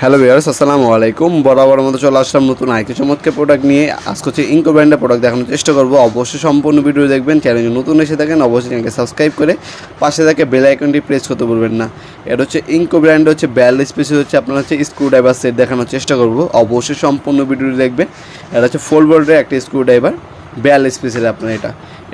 Hello viewers, আসসালামু আলাইকুম। বরাবর মতো চলে আসলাম নতুন আরেকটি চমৎকার প্রোডাক্ট নিয়ে। আজকে হচ্ছে ইনকো ব্র্যান্ডের প্রোডাক্ট দেখানোর চেষ্টা করবো। অবশ্যই সম্পূর্ণ ভিডিও দেখবেন। চ্যানেলে নতুন এসে থাকেন অবশ্যই চ্যানেলকে সাবস্ক্রাইব করে পাশে থাকে বেল আইকনটি প্রেস করতে ভুলবেন না। এটা হচ্ছে ইনকো ব্র্যান্ড, হচ্ছে 42 পিসের হচ্ছে আপনার হচ্ছে স্ক্রু ড্রাইভার সেট দেখানোর চেষ্টা করবো। অবশ্যই সম্পূর্ণ ভিডিওটি দেখবেন। এটা হচ্ছে 4 ভোল্টের একটা স্ক্রু ড্রাইভার 42 পিসের। আপনার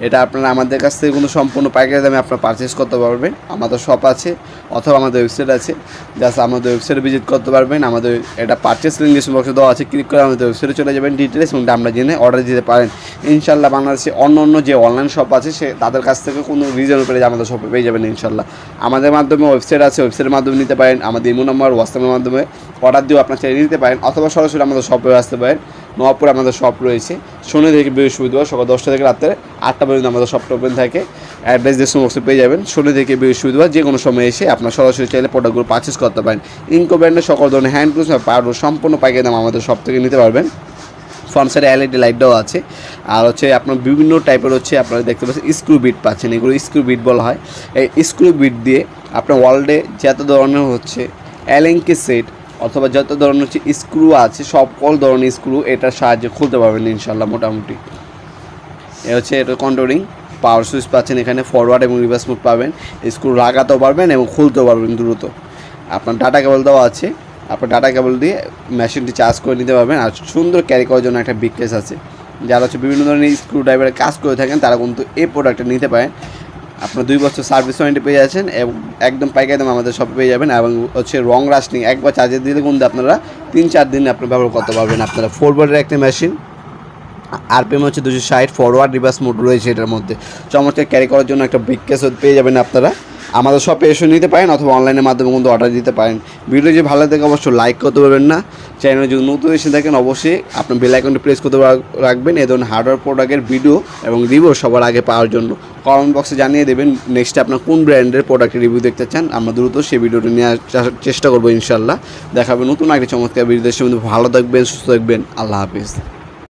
এটা আপনারা আমাদের কাছ থেকে কোনো সম্পূর্ণ পাইকারি দামে আপনারা পারচেস করতে পারবেন। আমাদের শপ আছে অথবা আমাদের ওয়েবসাইট আছে, জাস্ট আমাদের ওয়েবসাইটে ভিজিট করতে পারবেন। আমাদের এটা পারচেস লিঙ্ক ডিসক্রিপশন বক্সে দেওয়া আছে, ক্লিক করে আমাদের ওয়েবসাইটে চলে যাবেন, ডিটেলস এবং আমরা জেনে অর্ডার দিতে পারেন। ইনশাল্লাহ বাংলাদেশে অন্য যে অনলাইন শপ আছে তাদের কাছ থেকে কোনো রিজনেবল প্রাইসে আমাদের শপে পেয়ে যাবেন ইনশাল্লাহ। আমাদের মাধ্যমে ওয়েবসাইট আছে, ওয়েবসাইটের মাধ্যমে নিতে পারেন। আমাদের ইমো নাম্বার হোয়াটসঅ্যাপের মাধ্যমে অর্ডার দিয়েও আপনার চাইলে নিতে পারেন, অথবা সরাসরি আমাদের শপে আসতে পারেন। নবাবপুরে আমাদের শপ রয়েছে। শনি থেকে বৃহস্পতিবার সকাল 10টা থেকে রাত্রে 8টা পর্যন্ত আমাদের শপটা ওপেন থাকে। অ্যাড্রেস ডিসক্রিপশন বক্সে পেয়ে যাবেন। শনি থেকে বৃহস্পতিবার যে কোনো সময় এসে আপনার সরাসরি চাইলে প্রোডাক্টগুলো পারচেস করতে পারেন। ইনকো ব্র্যান্ডের সকল ধরনের হ্যান্ড টুলস পাউডার সম্পূর্ণ পাইকারি দাম আমাদের শপ থেকে নিতে পারবেন। ফ্রন্ট সাইডে এলইডি লাইটটাও আছে। আর হচ্ছে আপনার বিভিন্ন টাইপের হচ্ছে আপনারা দেখতে পাচ্ছেন স্ক্রু বিট পাচ্ছেন। এগুলো স্ক্রু বিট বলা হয়। এই স্ক্রু বিট দিয়ে আপনার ওয়ার্ল্ডে যত ধরনের হচ্ছে এলএনকে সেট অথবা যত ধরনের হচ্ছে স্ক্রু আছে সকল ধরনের স্ক্রু এটার সাহায্যে খুলতে পারবেন ইনশাল্লাহ মোটামুটি। এ হচ্ছে এটা কন্ট্রোলিং পাওয়ার সুইচ পাচ্ছেন, এখানে ফরওয়ার্ড এবং রিভার্স মোড পাবেন। স্ক্রু লাগাতেও পারবেন এবং খুলতেও পারবেন দ্রুত। আপনার ডাটা কেবল দেওয়া আছে, আপনার ডাটা কেবল দিয়ে মেশিনটি চার্জ করে নিতে পারবেন। আর সুন্দর ক্যারি করার জন্য একটা বিগ কেস আছে। যারা হচ্ছে বিভিন্ন ধরনের স্ক্রু ড্রাইভারের কাজ করে থাকেন তারা কিন্তু এই প্রোডাক্টটা নিতে পারেন। আপনার 2 বছর সার্ভিস ওয়ারেন্টি পেয়ে যাচ্ছেন এবং একদম পাইকারি দাম আমাদের শপে পেয়ে যাবেন। এবং হচ্ছে রং লাস্টিং, একবার চার্জে দিলে কিন্তু আপনারা 3-4 দিন আপনারা ব্যবহার করতে পারবেন। আপনারা 4 ভোল্টের একটা মেশিন, আরপিএম হচ্ছে 260, ফরওয়ার্ড রিভার্স মোড রয়েছে এটার মধ্যে। চমৎকার ক্যারি করার জন্য একটা বিগ কেস পেয়ে যাবেন আপনারা। আমাদের শপে এসে নিতে পারেন অথবা অনলাইনের মাধ্যমে কিন্তু অর্ডার দিতে পারেন। ভিডিও যে ভালো থাকে অবশ্যই লাইক করতে পারবেন না। চ্যানেলে যদি নতুন এসে থাকেন অবশ্যই আপনার বেল আইকনটি প্রেস করতে রাখবেন। এই ধরনের হার্ডওয়্যার প্রোডাক্টের ভিডিও এবং রিভিউ সবার আগে পাওয়ার জন্য কমেন্ট বক্সে জানিয়ে দেবেন নেক্সটে আপনার কোন ব্র্যান্ডের প্রোডাক্টের রিভিউ দেখতে চান। আমরা দ্রুত সেই ভিডিওটি নিয়ে আসার চেষ্টা করবো ইনশাল্লাহ। দেখাবে নতুন একটা চমৎকার ভিডিও। ভালো থাকবেন, সুস্থ থাকবেন। আল্লাহ হাফিজ।